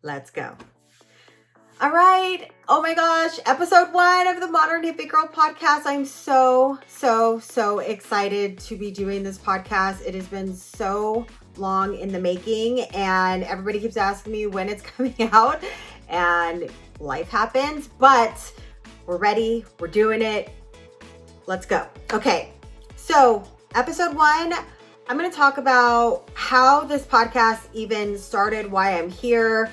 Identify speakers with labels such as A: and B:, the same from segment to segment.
A: Let's go. All right. Oh my gosh. Episode 1 of the Modern Hippie Girl podcast. I'm so excited to be doing this podcast. It has been so long in the making and everybody keeps asking me when it's coming out and life happens, but we're ready. We're doing it. Let's go. Okay. So episode 1, I'm going to talk about how this podcast even started, why I'm here,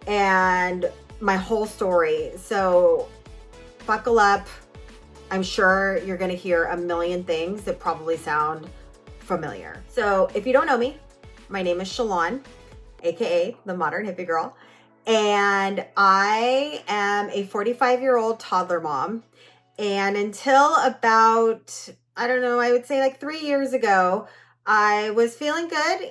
A: and my whole story. So buckle up. I'm sure you're going to hear a million things that probably sound familiar. So if you don't know me, my name is Sheylon, aka the Modern Hippie Girl, and I am a 45-year-old toddler mom. And until about, I would say like 3 years ago, I was feeling good.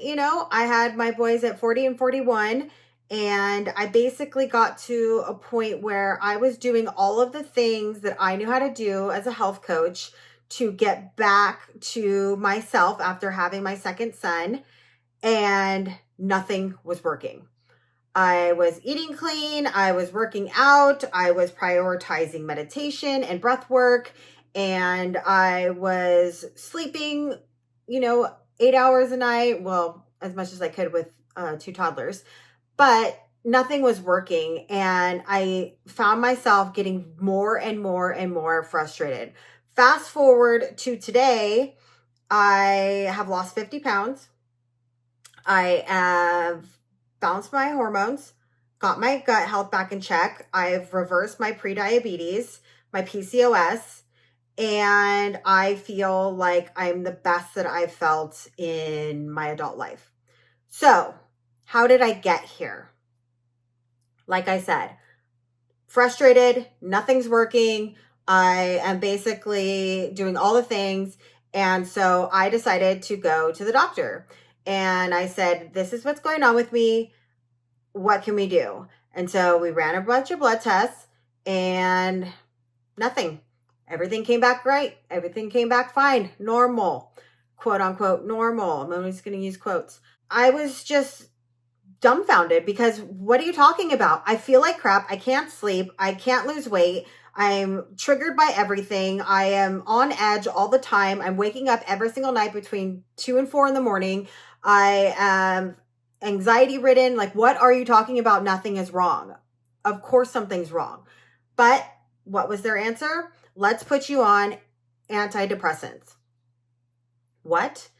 A: I had my boys at 40 and 41. And I basically got to a point where I was doing all of the things that I knew how to do as a health coach to get back to myself after having my second son, and nothing was working. I was eating clean, I was working out, I was prioritizing meditation and breath work, and I was sleeping, 8 hours a night, well, as much as I could with 2 toddlers. But nothing was working, and I found myself getting more and more frustrated. Fast forward to today, I have lost 50 pounds. I have balanced my hormones, got my gut health back in check. I've reversed my prediabetes, my PCOS, and I feel like I'm the best that I've felt in my adult life. So, how did I get here? Like I said, frustrated, nothing's working. I am basically doing all the things. And so I decided to go to the doctor. And I said, this is what's going on with me. What can we do? And so we ran a bunch of blood tests and nothing. Everything came back right. Everything came back fine. Normal. Quote unquote normal. I'm just going to use quotes. I was just dumbfounded because what are you talking about? I feel like crap. I can't sleep. I can't lose weight. I'm triggered by everything. I am on edge all the time. I'm waking up every single night between 2 and 4 in the morning. I am anxiety ridden. Like, what are you talking about? Nothing is wrong. Of course something's wrong. But what was their answer? Let's put you on antidepressants. What?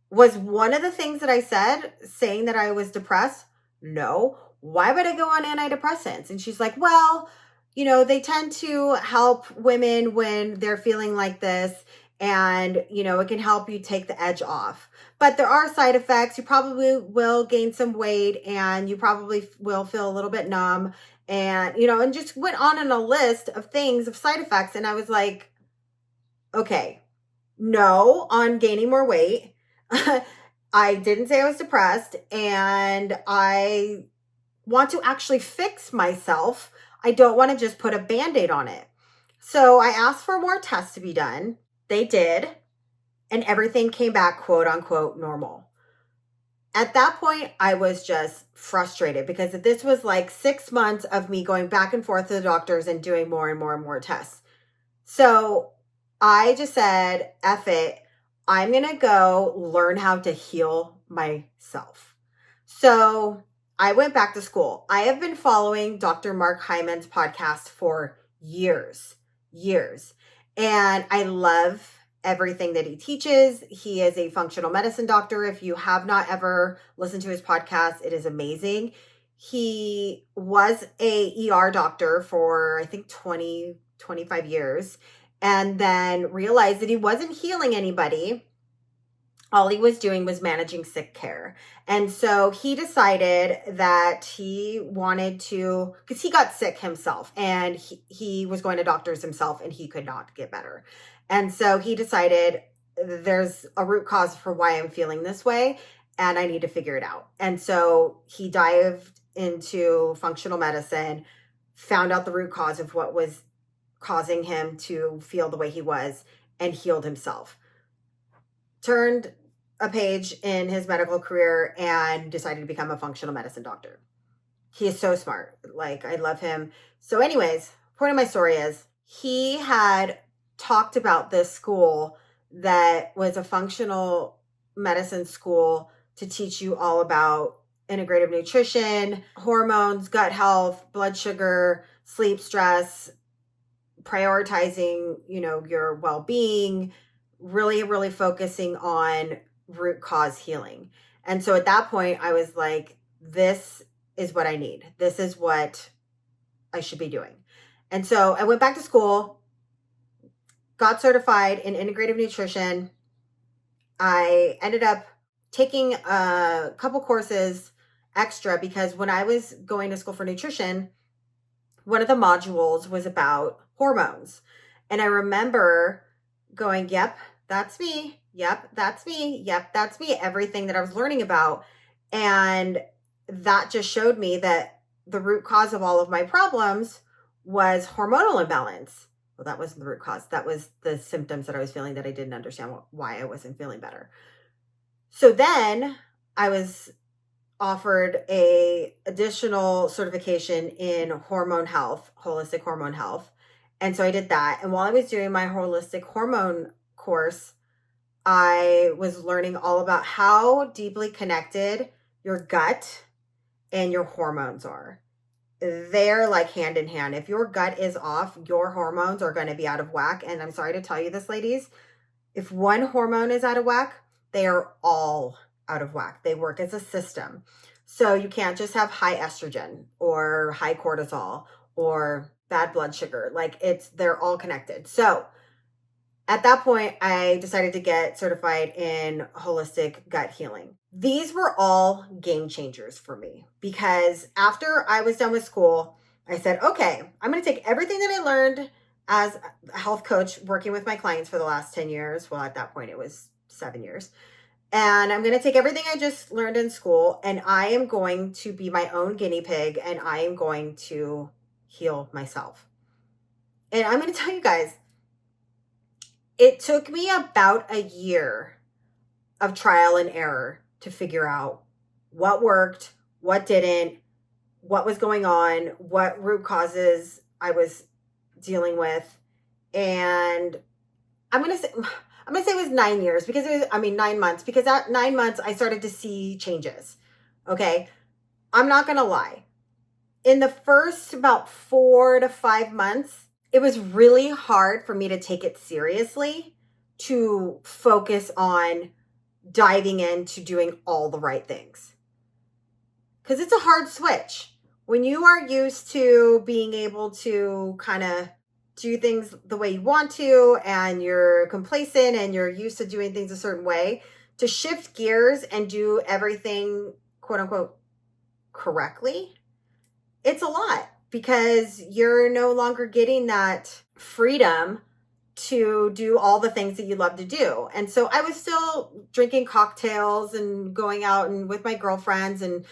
A: Was one of the things that I said saying that I was depressed? No. Why would I go on antidepressants? And she's like, well, they tend to help women when they're feeling like this. And, it can help you take the edge off. But there are side effects. You probably will gain some weight and you probably will feel a little bit numb. And, and just went on a list of things, of side effects. And I was like, okay, no on gaining more weight. I didn't say I was depressed, and I want to actually fix myself. I don't want to just put a Band-Aid on it. So I asked for more tests to be done. They did, and everything came back quote unquote normal. At that point, I was just frustrated because this was like 6 months of me going back and forth to the doctors and doing more and more tests. So I just said, F it. I'm going to go learn how to heal myself. So I went back to school. I have been following Dr. Mark Hyman's podcast for years. And I love everything that he teaches. He is a functional medicine doctor. If you have not ever listened to his podcast, it is amazing. He was a ER doctor for, I think, 25 years. And then realized that he wasn't healing anybody. All he was doing was managing sick care. And so he decided that he wanted to, because he got sick himself and he was going to doctors himself and he could not get better. And so he decided there's a root cause for why I'm feeling this way and I need to figure it out. And so he dived into functional medicine, found out the root cause of what was causing him to feel the way he was, and healed himself. Turned a page in his medical career and decided to become a functional medicine doctor. He is so smart. Like, I love him. So anyways, point of my story is he had talked about this school that was a functional medicine school to teach you all about integrative nutrition, hormones, gut health, blood sugar, sleep, stress, prioritizing, your well-being, really, really focusing on root cause healing. And so at that point, I was like, this is what I need. This is what I should be doing. And so I went back to school, got certified in integrative nutrition. I ended up taking a couple courses extra because when I was going to school for nutrition, one of the modules was about hormones. And I remember going, yep, that's me. Yep, that's me. Yep, that's me. Everything that I was learning about. And that just showed me that the root cause of all of my problems was hormonal imbalance. Well, that wasn't the root cause. That was the symptoms that I was feeling that I didn't understand why I wasn't feeling better. So then I was offered a additional certification in hormone health, holistic hormone health. And so I did that. And while I was doing my holistic hormone course, I was learning all about how deeply connected your gut and your hormones are. They're like hand in hand. If your gut is off, your hormones are going to be out of whack. And I'm sorry to tell you this, ladies, if one hormone is out of whack, they are all out of whack. They work as a system. So you can't just have high estrogen or high cortisol or bad blood sugar. Like they're all connected. So at that point, I decided to get certified in holistic gut healing. These were all game changers for me because after I was done with school, I said, okay, I'm going to take everything that I learned as a health coach working with my clients for the last 10 years. Well, at that point, it was 7 years. And I'm going to take everything I just learned in school and I am going to be my own guinea pig and I am going to heal myself. And I'm going to tell you guys, it took me about a year of trial and error to figure out what worked, what didn't, what was going on, what root causes I was dealing with. And I'm going to say it was 9 years because 9 months, because at 9 months I started to see changes. Okay. I'm not going to lie. In the first about 4 to 5 months, it was really hard for me to take it seriously, to focus on diving into doing all the right things. Because it's a hard switch. When you are used to being able to kind of do things the way you want to, and you're complacent and you're used to doing things a certain way, to shift gears and do everything, quote unquote, correctly, it's a lot because you're no longer getting that freedom to do all the things that you love to do. And so I was still drinking cocktails and going out and with my girlfriends and,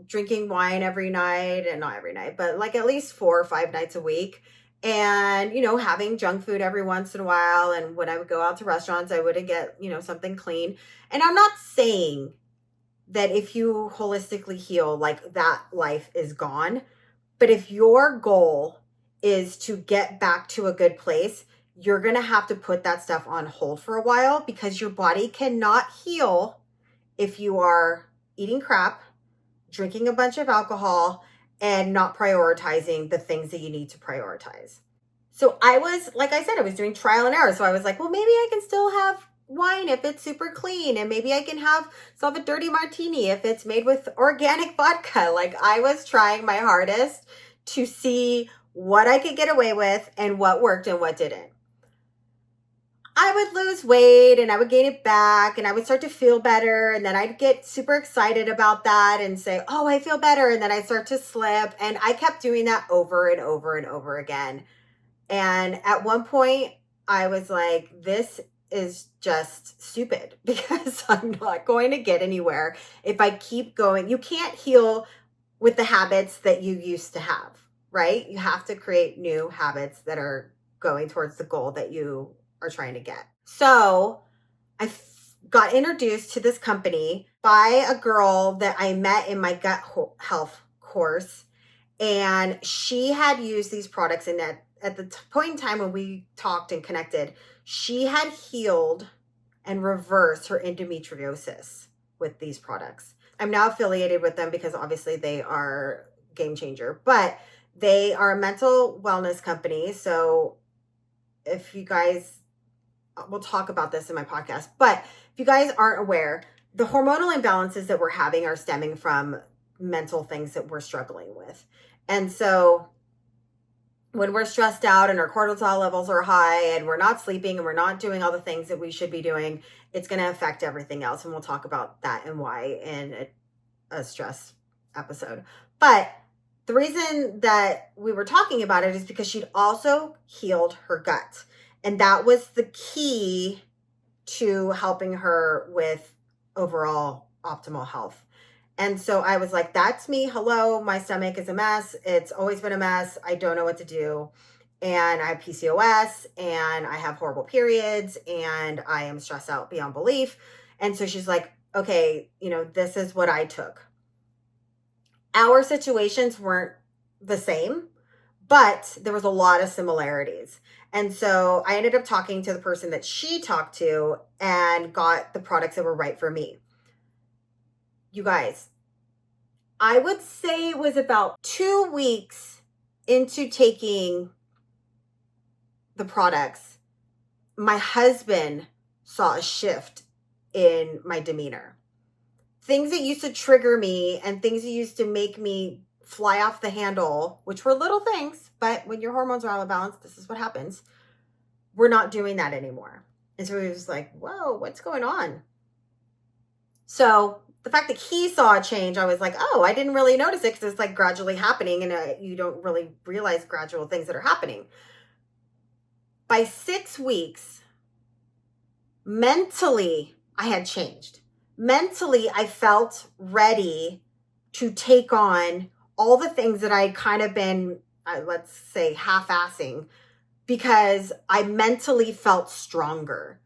A: drinking wine every night, and not every night, but like at least 4 or 5 nights a week. And, having junk food every once in a while. And when I would go out to restaurants, I wouldn't get, something clean. And I'm not saying that if you holistically heal, like that life is gone. But if your goal is to get back to a good place, you're going to have to put that stuff on hold for a while because your body cannot heal if you are eating crap, drinking a bunch of alcohol, and not prioritizing the things that you need to prioritize. So I was, like I said, I was doing trial and error. So I was like, well, maybe I can still have wine if it's super clean, and maybe I can have a dirty martini if it's made with organic vodka. Like I was trying my hardest to see what I could get away with and what worked and what didn't. I would lose weight and I would gain it back and I would start to feel better, and then I'd get super excited about that and say, oh, I feel better, and then I'd start to slip, and I kept doing that over and over and over again. And at one point I was like, this is just stupid because I'm not going to get anywhere if I keep going. You can't heal with the habits that you used to have, right? You have to create new habits that are going towards the goal that you are trying to get. So I got introduced to this company by a girl that I met in my gut health course, and she had used these products, and at the point in time when we talked and connected, she had healed and reversed her endometriosis with these products. I'm now affiliated with them because obviously they are game changer, but they are a mental wellness company. So if you guys, we'll talk about this in my podcast, but if you guys aren't aware, the hormonal imbalances that we're having are stemming from mental things that we're struggling with. And so when we're stressed out and our cortisol levels are high and we're not sleeping and we're not doing all the things that we should be doing, it's going to affect everything else. And we'll talk about that and why in a stress episode. But the reason that we were talking about it is because she'd also healed her gut. And that was the key to helping her with overall optimal health. And so I was like, that's me. Hello, my stomach is a mess. It's always been a mess. I don't know what to do. And I have PCOS and I have horrible periods and I am stressed out beyond belief. And so she's like, okay, this is what I took. Our situations weren't the same, but there was a lot of similarities. And so I ended up talking to the person that she talked to and got the products that were right for me. You guys, I would say it was about 2 weeks into taking the products, my husband saw a shift in my demeanor. Things that used to trigger me and things that used to make me fly off the handle, which were little things, but when your hormones are out of balance, this is what happens. We're not doing that anymore. And so he was like, whoa, what's going on? So the fact that he saw a change, I was like, oh, I didn't really notice it because it's like gradually happening and you don't really realize gradual things that are happening. By 6 weeks, mentally, I had changed. Mentally, I felt ready to take on all the things that I'd kind of been, let's say, half-assing, because I mentally felt stronger.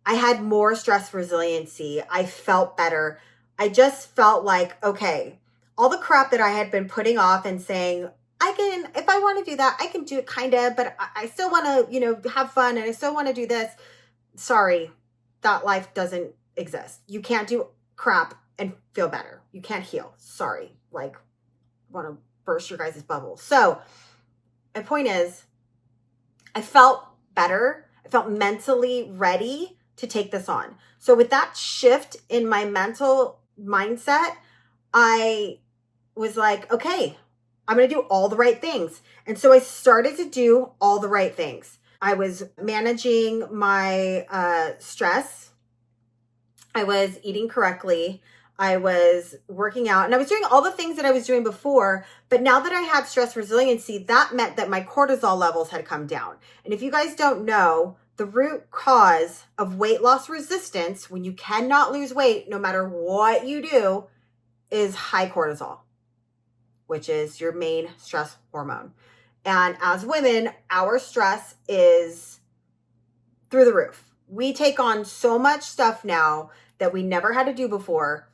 A: I had more stress resiliency. I felt better. I just felt like, okay, all the crap that I had been putting off and saying, if I want to do that, I can do it kind of, but I still want to, have fun and I still want to do this. Sorry, that life doesn't exist. You can't do crap and feel better. You can't heal. Sorry. Like, want to burst your guys' bubble. So my point is, I felt better. I felt mentally ready to take this on. So with that shift in my mental mindset, I was like, okay, I'm going to do all the right things. And so I started to do all the right things. I was managing my stress. I was eating correctly. I was working out and I was doing all the things that I was doing before. But now that I had stress resiliency, that meant that my cortisol levels had come down. And if you guys don't know, the root cause of weight loss resistance, when you cannot lose weight, no matter what you do, is high cortisol, which is your main stress hormone. And as women, our stress is through the roof. We take on so much stuff now that we never had to do before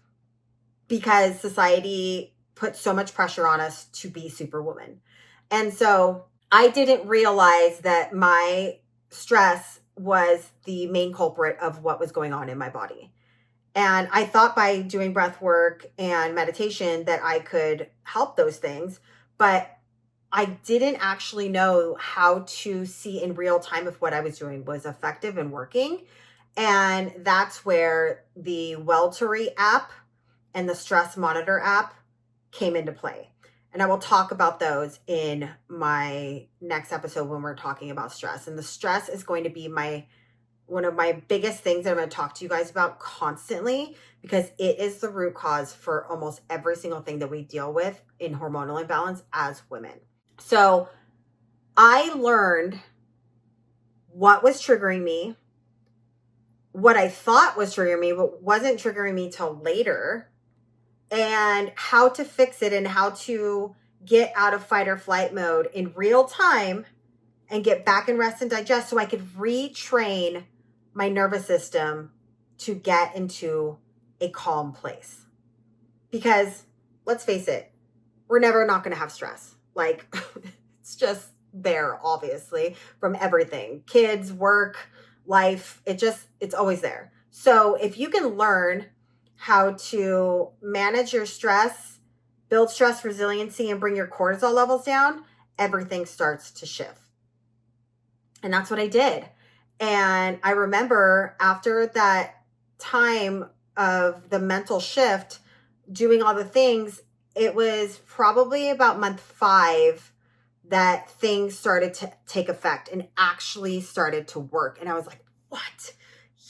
A: because society puts so much pressure on us to be superwoman. And so I didn't realize that my stress was the main culprit of what was going on in my body. And I thought by doing breath work and meditation that I could help those things, but I didn't actually know how to see in real time if what I was doing was effective and working. And that's where the Weltery app and the Stress Monitor app came into play. And I will talk about those in my next episode when we're talking about stress. And the stress is going to be one of my biggest things that I'm going to talk to you guys about constantly, because it is the root cause for almost every single thing that we deal with in hormonal imbalance as women. So I learned what was triggering me, what I thought was triggering me, but wasn't triggering me till later, and how to fix it and how to get out of fight or flight mode in real time and get back in rest and digest so I could retrain my nervous system to get into a calm place. Because let's face it, we're never not going to have stress. Like it's just there, obviously, from everything, kids, work, life, it's always there. So if you can learn how to manage your stress, build stress resiliency, and bring your cortisol levels down, everything starts to shift. And that's what I did. And I remember after that time of the mental shift, doing all the things, it was probably about month 5 that things started to take effect and actually started to work. And I was like, what?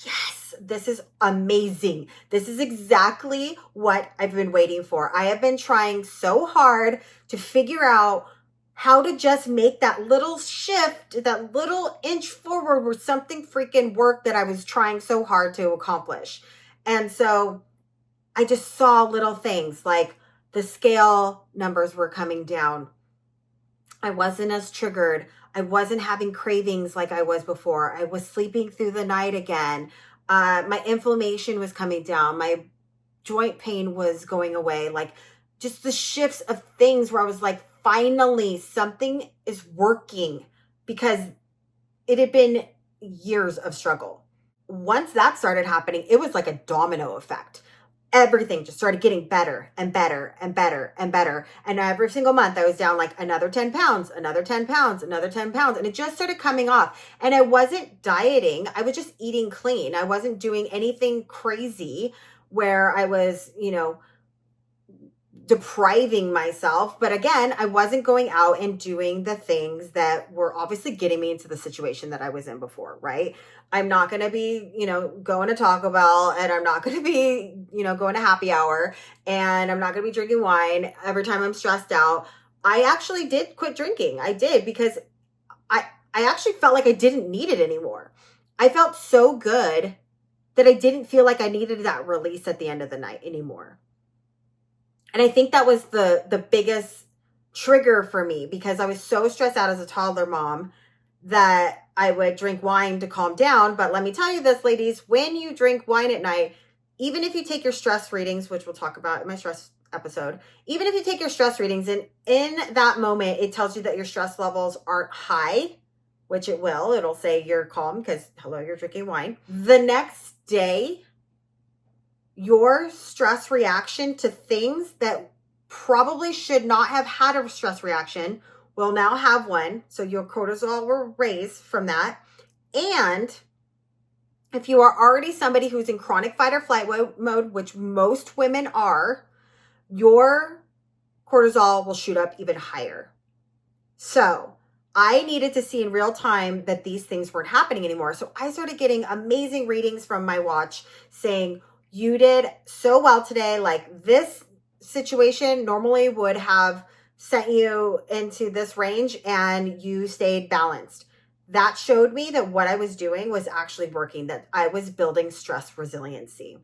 A: Yes, this is amazing. This is exactly what I've been waiting for. I have been trying so hard to figure out how to just make that little shift, that little inch forward with something freaking work that I was trying so hard to accomplish. And so I just saw little things like the scale numbers were coming down. I wasn't as triggered. I wasn't having cravings like I was before. I was sleeping through the night again. My inflammation was coming down. My joint pain was going away. Like just the shifts of things where I was like, finally, something is working, because it had been years of struggle. Once that started happening, it was like a domino effect. Everything just started getting better and better and better and better. And every single month I was down like another 10 pounds, another 10 pounds, another 10 pounds. And it just started coming off. And I wasn't dieting. I was just eating clean. I wasn't doing anything crazy where I was, depriving myself. But again, I wasn't going out and doing the things that were obviously getting me into the situation that I was in before, right? I'm not going to be, going to Taco Bell, and I'm not going to be, going to happy hour, and I'm not going to be drinking wine every time I'm stressed out. I actually did quit drinking. I did, because I actually felt like I didn't need it anymore. I felt so good that I didn't feel like I needed that release at the end of the night anymore. And I think that was the biggest trigger for me, because I was so stressed out as a toddler mom that I would drink wine to calm down. But let me tell you this, ladies, when you drink wine at night, even if you take your stress readings, which we'll talk about in my stress episode, even if you take your stress readings and in that moment, it tells you that your stress levels aren't high, which it will. It'll say you're calm because, hello, you're drinking wine. The next day, your stress reaction to things that probably should not have had a stress reaction will now have one. So your cortisol will raise from that. And if you are already somebody who's in chronic fight or flight mode, which most women are, your cortisol will shoot up even higher. So I needed to see in real time that these things weren't happening anymore. So I started getting amazing readings from my watch saying, you did so well today. Like this situation normally would have sent you into this range and you stayed balanced. That showed me that what I was doing was actually working, that I was building stress resiliency.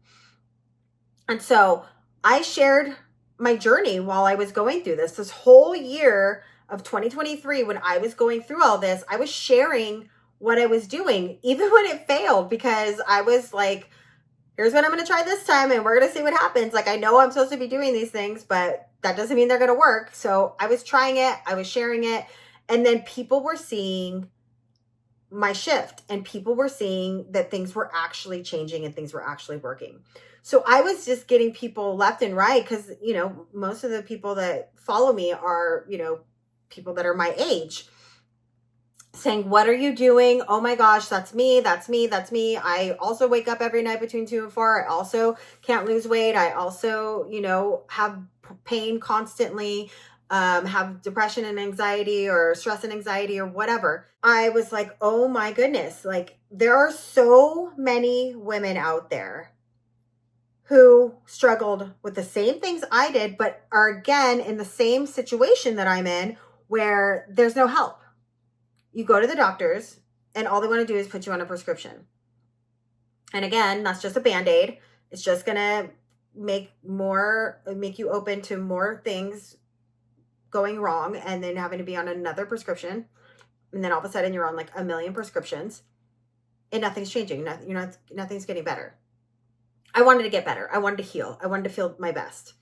A: And so I shared my journey while I was going through this whole year of 2023. When I was going through all this, I was sharing what I was doing, even when it failed, because I was like, here's what I'm going to try this time, and we're going to see what happens. Like, I know I'm supposed to be doing these things, but that doesn't mean they're going to work. So I was trying it. I was sharing it. And then people were seeing my shift, and people were seeing that things were actually changing and things were actually working. So I was just getting people left and right, because, most of the people that follow me are, people that are my age, saying, what are you doing? Oh my gosh, that's me. That's me. That's me. I also wake up every night between 2 and 4. I also can't lose weight. I also, have pain constantly, have depression and anxiety, or stress and anxiety, or whatever. I was like, oh my goodness, like there are so many women out there who struggled with the same things I did, but are again in the same situation that I'm in, where there's no help. You go to the doctors and all they want to do is put you on a prescription. And again, that's just a Band-Aid. It's just going to make you open to more things going wrong, and then having to be on another prescription. And then all of a sudden you're on like a million prescriptions and nothing's changing. Nothing's getting better. I wanted to get better. I wanted to heal. I wanted to feel my best,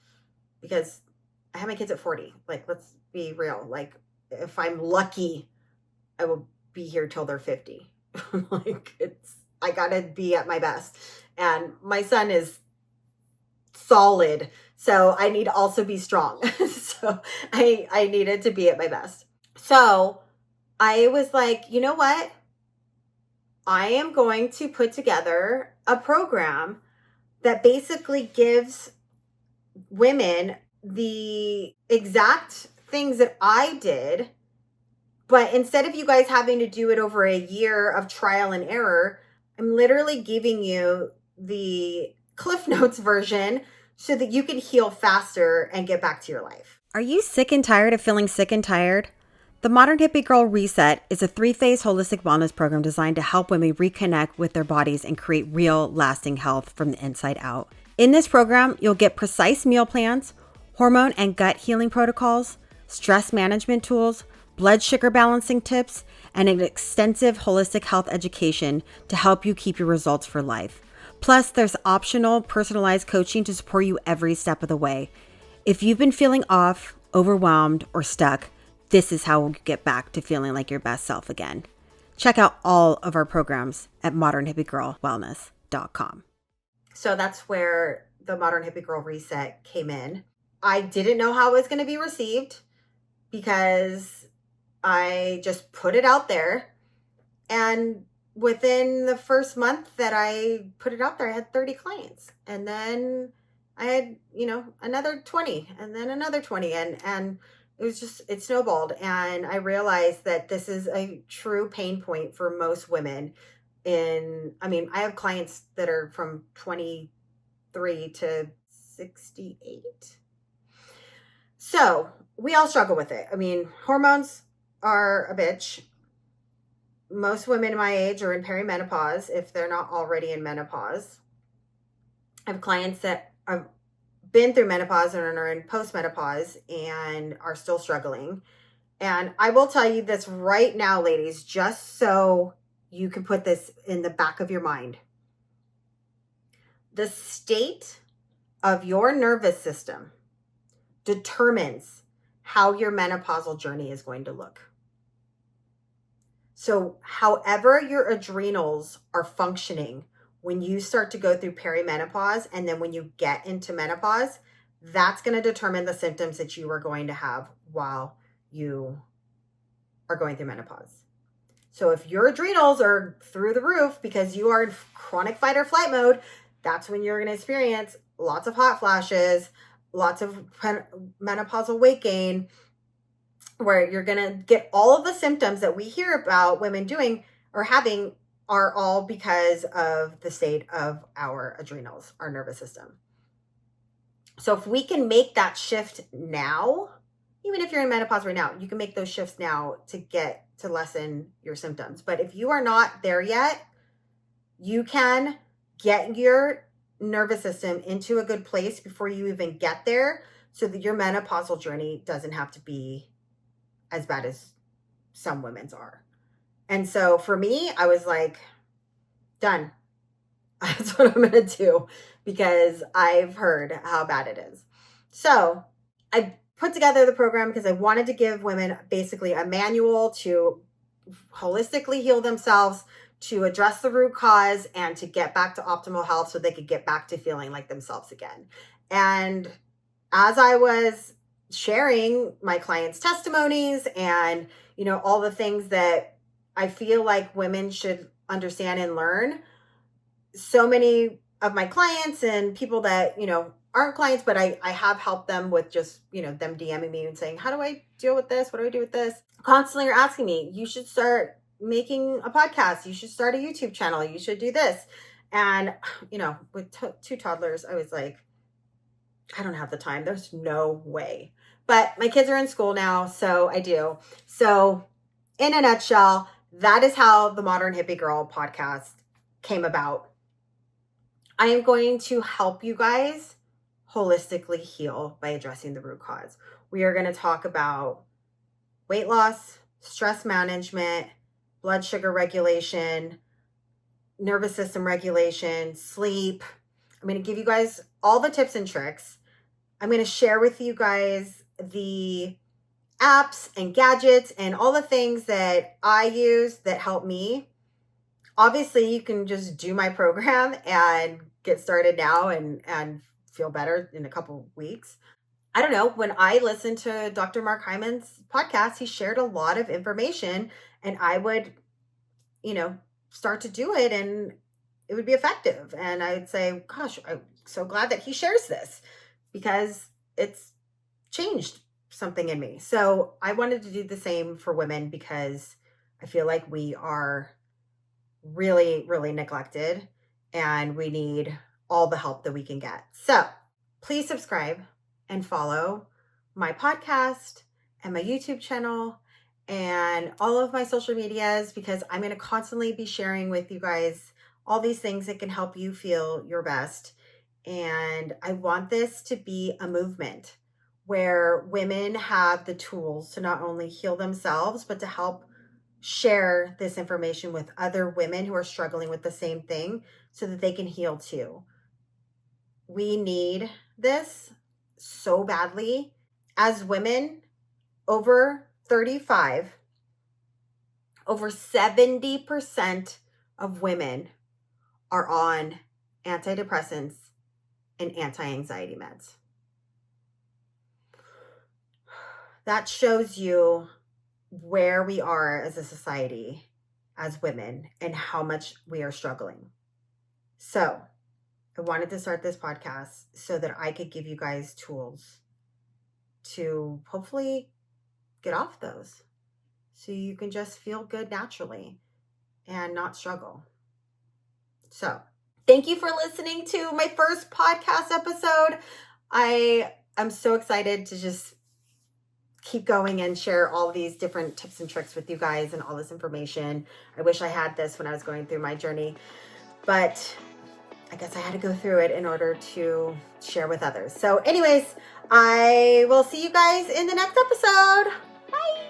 A: because I had my kids at 40. Like, let's be real. Like, if I'm lucky, I will be here till they're 50. Like, I gotta be at my best. And my son is solid, so I need to also be strong. So I needed to be at my best. So I was like, you know what? I am going to put together a program that basically gives women the exact things that I did, but instead of you guys having to do it over a year of trial and error, I'm literally giving you the Cliff Notes version so that you can heal faster and get back to your life. Are you sick and tired of feeling sick and tired? The Modern Hippie Girl Reset is a 3-phase holistic wellness program designed to help women reconnect with their bodies and create real, lasting health from the inside out. In this program, you'll get precise meal plans, hormone and gut healing protocols, stress management tools, blood sugar balancing tips, and an extensive holistic health education to help you keep your results for life. Plus, there's optional personalized coaching to support you every step of the way. If you've been feeling off, overwhelmed, or stuck, this is how you get back to feeling like your best self again. Check out all of our programs at modernhippiegirlwellness.com. So that's where the Modern Hippie Girl Reset came in. I didn't know how it was going to be received because I just put it out there. And within the first month that I put it out there, I had 30 clients. And then I had, another 20 and then another 20. And it snowballed. And I realized that this is a true pain point for most women. I have clients that are from 23 to 68. So we all struggle with it. Hormones are a bitch. Most women my age are in perimenopause if they're not already in menopause. I have clients that have been through menopause and are in postmenopause and are still struggling. And I will tell you this right now, ladies, just so you can put this in the back of your mind. The state of your nervous system determines how your menopausal journey is going to look. So however your adrenals are functioning when you start to go through perimenopause and then when you get into menopause, that's going to determine the symptoms that you are going to have while you are going through menopause. So if your adrenals are through the roof because you are in chronic fight or flight mode, that's when you're going to experience lots of hot flashes, lots of menopausal weight gain, where you're going to get all of the symptoms that we hear about women doing or having are all because of the state of our adrenals, our nervous system. So if we can make that shift now, even if you're in menopause right now, you can make those shifts now to lessen your symptoms. But if you are not there yet, you can get your nervous system into a good place before you even get there so that your menopausal journey doesn't have to be as bad as some women's are. And so for me, I was like, done. That's what I'm going to do because I've heard how bad it is. So I put together the program because I wanted to give women basically a manual to holistically heal themselves, to address the root cause, and to get back to optimal health so they could get back to feeling like themselves again. And as I was sharing my clients' testimonies and, all the things that I feel like women should understand and learn, so many of my clients and people that, aren't clients, but I have helped them with just, them DMing me and saying, how do I deal with this? What do I do with this? Constantly are asking me, you should start making a podcast. You should start a YouTube channel. You should do this. And, with 2 toddlers, I was like, I don't have the time. There's no way. But my kids are in school now, so I do. So in a nutshell, that is how the Modern Hippie Girl podcast came about. I am going to help you guys holistically heal by addressing the root cause. We are going to talk about weight loss, stress management, blood sugar regulation, nervous system regulation, sleep. I'm going to give you guys all the tips and tricks. I'm going to share with you guys the apps and gadgets and all the things that I use that help me. Obviously, you can just do my program and get started now and feel better in a couple weeks. I don't know. When I listened to Dr. Mark Hyman's podcast, he shared a lot of information, and I would, start to do it, and it would be effective. And I'd say, gosh, I'm so glad that he shares this because it's changed something in me. So I wanted to do the same for women because I feel like we are really, really neglected and we need all the help that we can get. So please subscribe and follow my podcast and my YouTube channel and all of my social medias, because I'm going to constantly be sharing with you guys all these things that can help you feel your best. And I want this to be a movement where women have the tools to not only heal themselves, but to help share this information with other women who are struggling with the same thing so that they can heal too. We need this so badly. As women over 35, over 70% of women are on antidepressants and anti-anxiety meds. That shows you where we are as a society, as women, and how much we are struggling. So I wanted to start this podcast so that I could give you guys tools to hopefully get off those so you can just feel good naturally and not struggle. So thank you for listening to my first podcast episode. I am so excited to just keep going and share all these different tips and tricks with you guys and all this information. I wish I had this when I was going through my journey, but I guess I had to go through it in order to share with others. So anyways, I will see you guys in the next episode. Bye.